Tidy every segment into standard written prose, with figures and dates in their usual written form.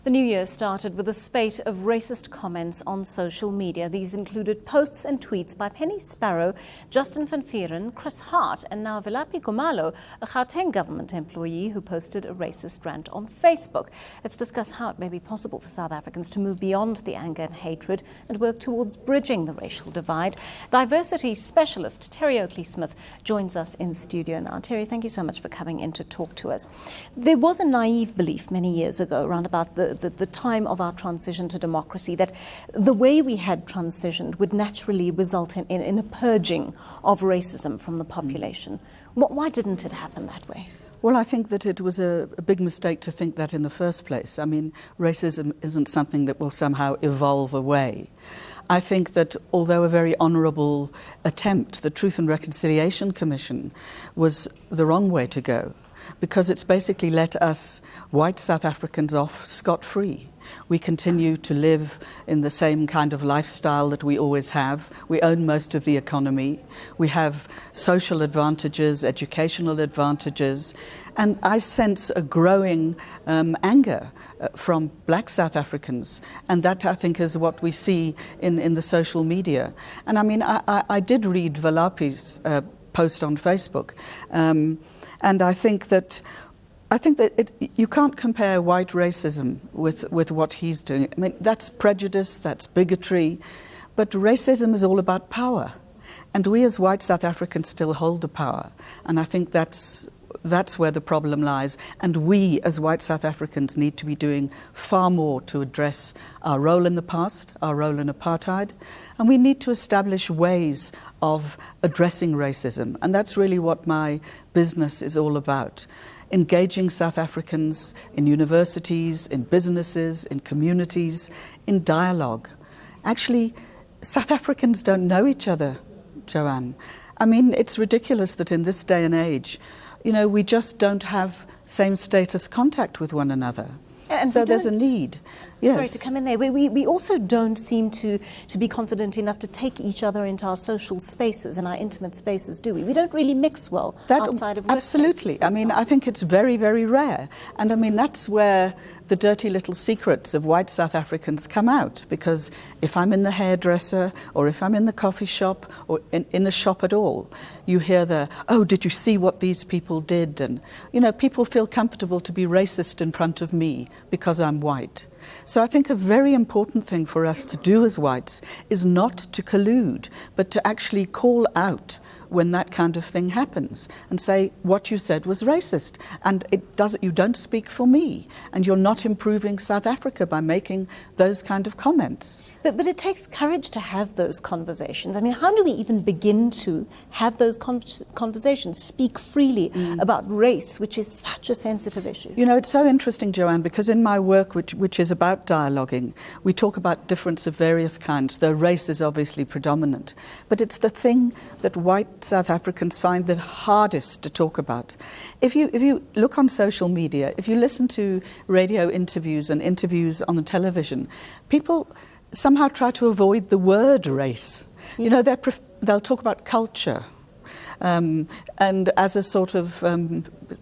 The new year started with a spate of racist comments on social media. These included posts and tweets by Penny Sparrow, Justin Van Vieren, Chris Hart, and now Velapi Gumalo, a Gauteng government employee who posted a racist rant on Facebook. Let's discuss how it may be possible for South Africans to move beyond the anger and hatred and work towards bridging the racial divide. Diversity specialist Teresa Oakley-Smith joins us in studio now. Terry, thank you so much for coming in to talk to us. There was a naive belief many years ago around about the time of our transition to democracy that the way we had transitioned would naturally result in a purging of racism from the population. Why didn't it happen that way? Well, I think that it was a big mistake to think that in the first place. I mean, racism isn't something that will somehow evolve away. I think that although a very honourable attempt, the Truth and Reconciliation Commission was the wrong way to go, because it's basically let us white South Africans off scot-free. We continue to live in the same kind of lifestyle that we always have. We own most of the economy. We have social advantages, educational advantages, and I sense a growing anger from black South Africans, and that I think is what we see in the social media. And I mean, I did read Velapi's post on Facebook, and I think that you can't compare white racism with what he's doing. I mean, that's prejudice, that's bigotry, but racism is all about power. And we as white South Africans still hold the power. And I think that's where the problem lies. And we as white South Africans need to be doing far more to address our role in the past, our role in apartheid. And we need to establish ways of addressing racism. And that's really what my business is all about. Engaging South Africans in universities, in businesses, in communities, in dialogue. Actually, South Africans don't know each other, Joanne. I mean, it's ridiculous that in this day and age, you know, we just don't have same status contact with one another. And so there's a need. Yes. Sorry to come in there. We also don't seem to be confident enough to take each other into our social spaces and our intimate spaces, do we? We don't really mix well outside of work Absolutely. spaces, I mean, I think it's very, very rare. And I mean, that's where the dirty little secrets of white South Africans come out. Because if I'm in the hairdresser, or if I'm in the coffee shop, or in a shop at all, you hear oh, did you see what these people did? And, you know, people feel comfortable to be racist in front of me because I'm white. So I think a very important thing for us to do as whites is not to collude, but to actually call out when that kind of thing happens and say, what you said was racist, and you don't speak for me, and you're not improving South Africa by making those kind of comments. But it takes courage to have those conversations. I mean, how do we even begin to have those conversations, speak freely about race, which is such a sensitive issue? You know, it's so interesting, Joanne, because in my work, which is about dialoguing, we talk about difference of various kinds, though race is obviously predominant. But it's the thing that white South Africans find the hardest to talk about. If you look on social media, if you listen to radio interviews and interviews on the television, people somehow try to avoid the word race. Yeah. You know, they'll talk about culture and as a sort of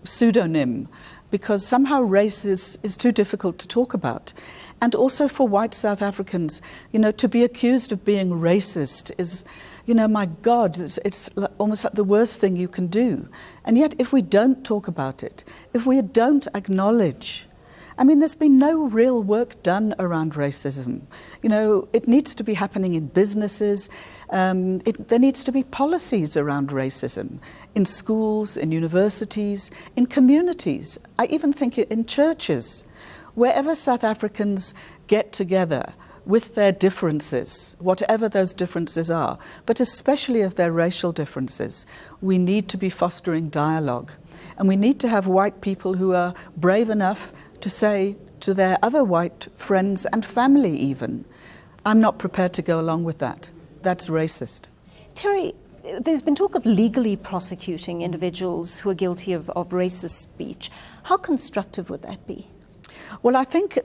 pseudonym, because somehow race is too difficult to talk about. And also for white South Africans, you know, to be accused of being racist is, you know, my God, it's almost like the worst thing you can do. And yet, if we don't talk about it, if we don't acknowledge, I mean, there's been no real work done around racism. You know, it needs to be happening in businesses. There needs to be policies around racism in schools, in universities, in communities. I even think in churches. Wherever South Africans get together with their differences, whatever those differences are, but especially of their racial differences, we need to be fostering dialogue. And we need to have white people who are brave enough to say to their other white friends and family even, I'm not prepared to go along with that. That's racist. Terry, there's been talk of legally prosecuting individuals who are guilty of racist speech. How constructive would that be? Well, I think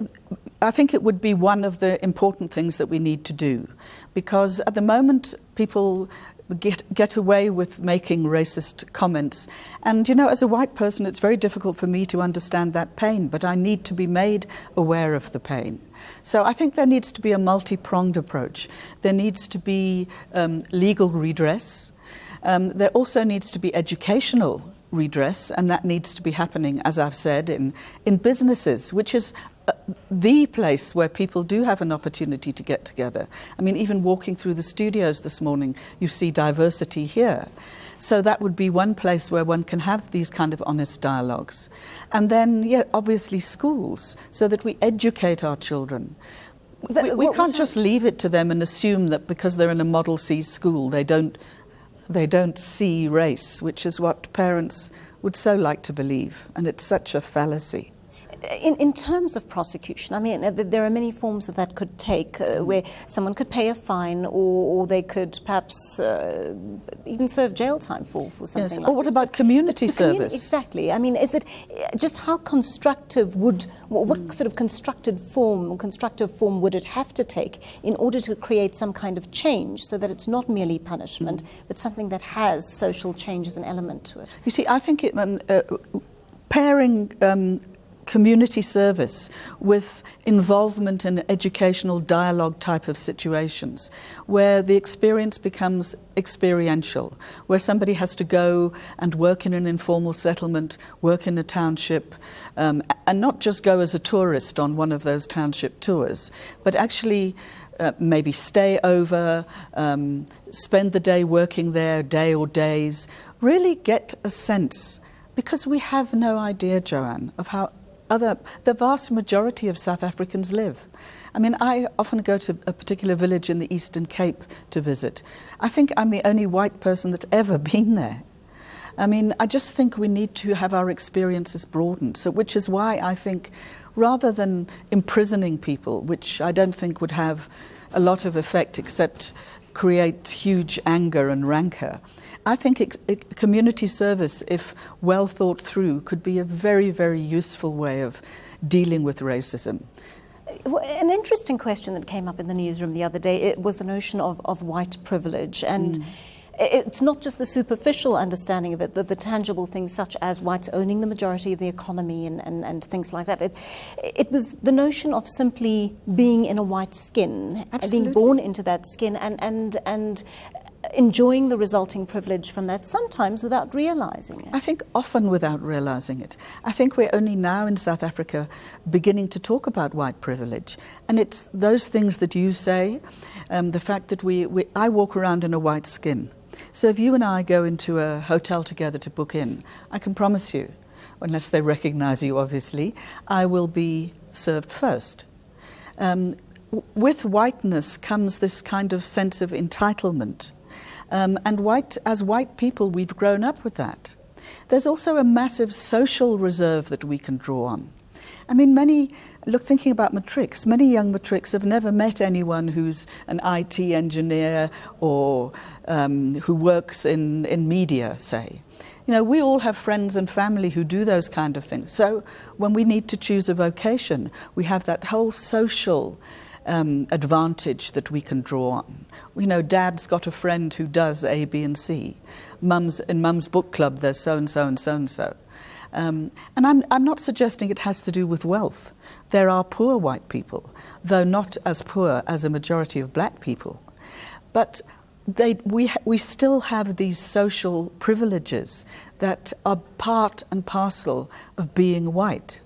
it would be one of the important things that we need to do, because at the moment people get away with making racist comments. And, you know, as a white person, it's very difficult for me to understand that pain, but I need to be made aware of the pain. So I think there needs to be a multi-pronged approach. There needs to be legal redress. There also needs to be educational redress, and that needs to be happening, as I've said, in businesses, which is the place where people do have an opportunity to get together. I mean, even walking through the studios this morning, you see Diversi-T here. So that would be one place where one can have these kind of honest dialogues. And then, yeah, obviously schools, so that we educate our children. We can't just leave it to them and assume that because they're in a Model C school, they don't see race, which is what parents would so like to believe. And it's such a fallacy. In terms of prosecution, I mean, there are many forms that could take, where someone could pay a fine, or they could perhaps even serve jail time for something like this. Or what about community service? Exactly. I mean, is it just how constructive what sort of constructive form would it have to take in order to create some kind of change, so that it's not merely punishment, but something that has social change as an element to it? You see, I think pairing community service with involvement in educational dialogue type of situations, where the experience becomes experiential, where somebody has to go and work in an informal settlement, work in a township, and not just go as a tourist on one of those township tours, but actually maybe stay over, spend the day working there, day or days, really get a sense, because we have no idea, Joanne, of how the vast majority of South Africans live. I mean, I often go to a particular village in the Eastern Cape to visit. I think I'm the only white person that's ever been there. I mean, I just think we need to have our experiences broadened, so which is why I think, rather than imprisoning people, which I don't think would have a lot of effect except create huge anger and rancor, I think community service, if well thought through, could be a very, very useful way of dealing with racism. An interesting question that came up in the newsroom the other day, it was the notion of white privilege. And it's not just the superficial understanding of it, the tangible things such as whites owning the majority of the economy and things like that. It was the notion of simply being in a white skin, being born into that skin, and enjoying the resulting privilege from that, sometimes without realizing it. I think often without realizing it. I think we're only now in South Africa beginning to talk about white privilege. And it's those things that you say, the fact that I walk around in a white skin. So if you and I go into a hotel together to book in, I can promise you, unless they recognize you obviously, I will be served first. With whiteness comes this kind of sense of entitlement. And as white people, we've grown up with that. There's also a massive social reserve that we can draw on. I mean, thinking about matrics, many young matrics have never met anyone who's an IT engineer or who works in media, say. You know, we all have friends and family who do those kind of things. So when we need to choose a vocation, we have that whole social advantage that we can draw on. You know, Dad's got a friend who does A, B, and C. In Mum's book club, there's so-and-so and so-and-so. And I'm not suggesting it has to do with wealth. There are poor white people, though not as poor as a majority of black people. But we still have these social privileges that are part and parcel of being white.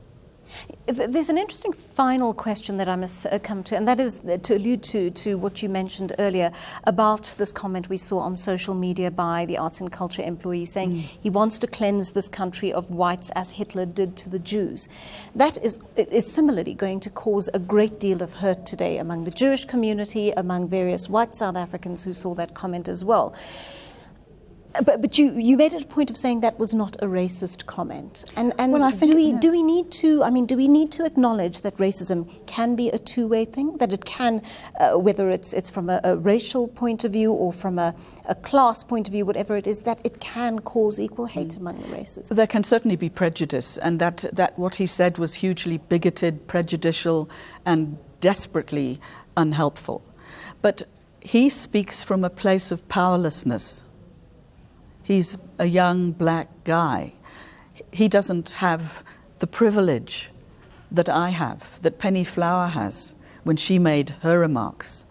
There's an interesting final question that I must come to, and that is to allude to what you mentioned earlier about this comment we saw on social media by the arts and culture employee saying he wants to cleanse this country of whites as Hitler did to the Jews. That is similarly going to cause a great deal of hurt today among the Jewish community, among various white South Africans who saw that comment as well. But you made it a point of saying that was not a racist comment, and well, I think, do we need to acknowledge that racism can be a two-way thing, that it can, whether it's from a racial point of view or from a class point of view, whatever it is, that it can cause equal hate among the races. There can certainly be prejudice, and that what he said was hugely bigoted, prejudicial, and desperately unhelpful. But he speaks from a place of powerlessness. He's a young black guy. He doesn't have the privilege that I have, that Penny Flower has when she made her remarks.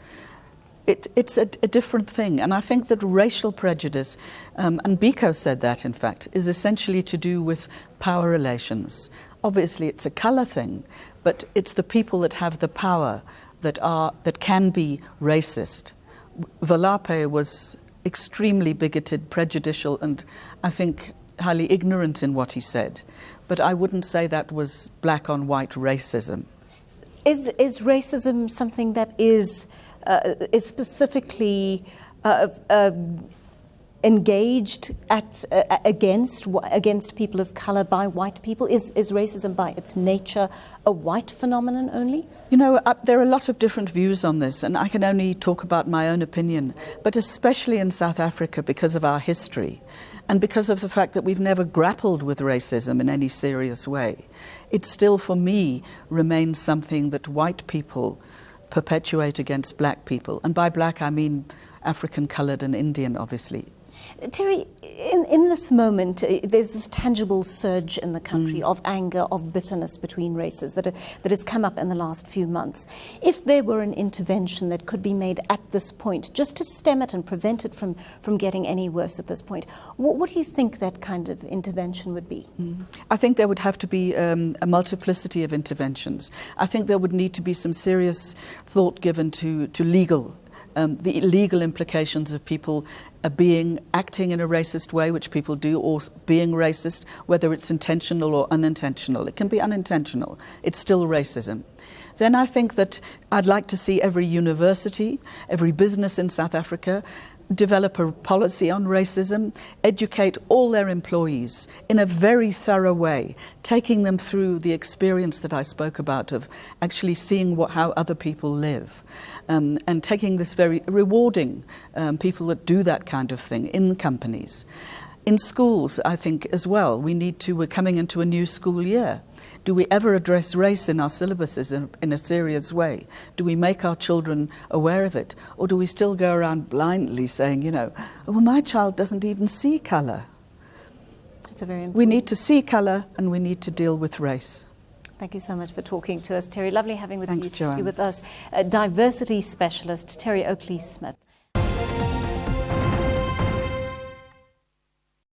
It's a different thing. And I think that racial prejudice, and Biko said that, in fact, is essentially to do with power relations. Obviously, it's a colour thing, but it's the people that have the power that can be racist. Valape was extremely bigoted, prejudicial, and I think highly ignorant in what he said. But I wouldn't say that was black on white racism. Is racism something that is specifically engaged against people of colour by white people? Is racism by its nature a white phenomenon only? You know, there are a lot of different views on this, and I can only talk about my own opinion, but especially in South Africa because of our history and because of the fact that we've never grappled with racism in any serious way. It still, for me, remains something that white people perpetuate against black people. And by black, I mean African, coloured and Indian, obviously. Terry, in this moment, there's this tangible surge in the country of anger, of bitterness between races that has come up in the last few months. If there were an intervention that could be made at this point, just to stem it and prevent it from getting any worse at this point, what do you think that kind of intervention would be? I think there would have to be a multiplicity of interventions. I think there would need to be some serious thought given to legal the legal implications of people acting in a racist way, which people do, or being racist, whether it's intentional or unintentional. It can be unintentional. It's still racism. Then I think that I'd like to see every university, every business in South Africa develop a policy on racism, educate all their employees in a very thorough way, taking them through the experience that I spoke about of actually seeing how other people live, and taking this very rewarding people that do that kind of thing in companies. In schools, I think as well, we're coming into a new school year. Do we ever address race in our syllabuses in a serious way? Do we make our children aware of it? Or do we still go around blindly saying, oh, well, my child doesn't even see colour? It's a very important... We need to see colour and we need to deal with race. Thank you so much for talking to us, Terry. Lovely having Thanks, you with us. Diversity specialist, Teresa Oakley-Smith.